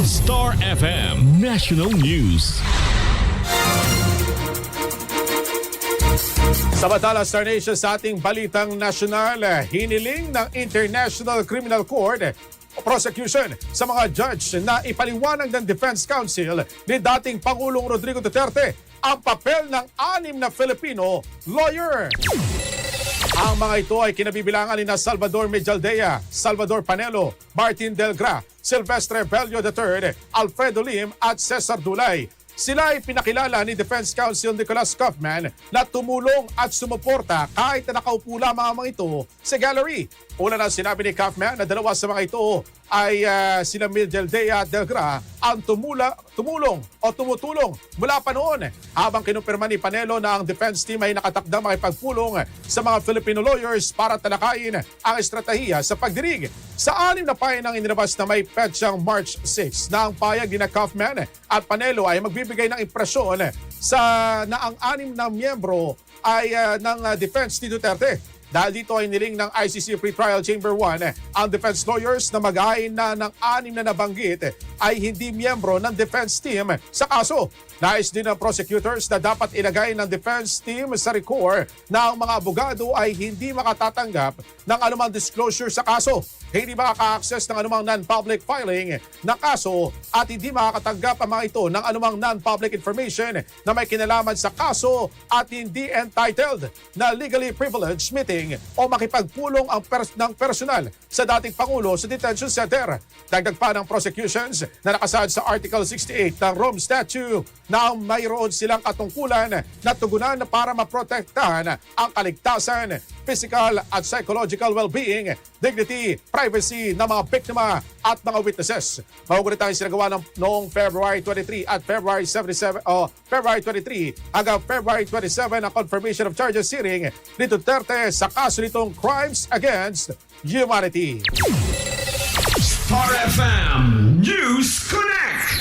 Star FM National News. Samantala, Star Nation, sa ating balitang nasyonal, hiniling ng International Criminal Court prosecution sa mga judge na ipaliwanag ng Defense Counsel ni dating Pangulong Rodrigo Duterte ang papel ng 6 na Filipino lawyer. Ang mga ito ay kinabibilangan ni Salvador Mejaldea, Salvador Panelo, Martin Delgra, Silvestre Bello III, Alfredo Lim at Cesar Dulay. Sila ay pinakilala ni Defense Counsel Nicholas Kaufman na tumulong at sumuporta kahit na nakaupo lamang ang mga ito sa gallery. Una na sinabi ni Kaufman na dalawa sa mga ito ay sila Mejaldea at Delgra ang tumulong mula pa noon habang kinumpirma ni Panelo na ang defense team ay nakatakdang makipagpulong sa mga Filipino lawyers para talakayin ang estratehiya sa pagdirig. Sa 6 na pahinang inilabas na may petsang March 6 na ang payag ni Kaufman at Panelo ay magbibigay ng impresyon na ang 6 na miyembro ay ng defense ni Duterte. Dahil dito ay niling ng ICC Pretrial Chamber 1 ang defense lawyers na mag-ain na ng 6 na nabanggit ay hindi miyembro ng defense team sa kaso. Nais din ng prosecutors na dapat ilagay ng defense team sa record na ang mga abogado ay hindi makatatanggap ng anumang disclosure sa kaso, hindi makaka-access ng anumang non-public filing ng kaso at hindi makakatanggap ang mga ito ng anumang non-public information na may kinalaman sa kaso at hindi entitled na legally privileged meeting o makipagpulong ng personal sa dating Pangulo sa detention center. Dagdag pa ng prosecutions na nakasaad sa Article 68 ng Rome Statute na mayroon silang katungkulan na tugunan para maprotektahan ang kaligtasan, physical at psychological well-being, dignity, privacy ng mga biktima at mga witnesses. Mahugulit tayo sinagawa noong February 23 at February 23 hanggang February 27 ang confirmation of charges hearing ni Duterte sa kaso nitong Crimes Against Humanity. Star FM News Connect.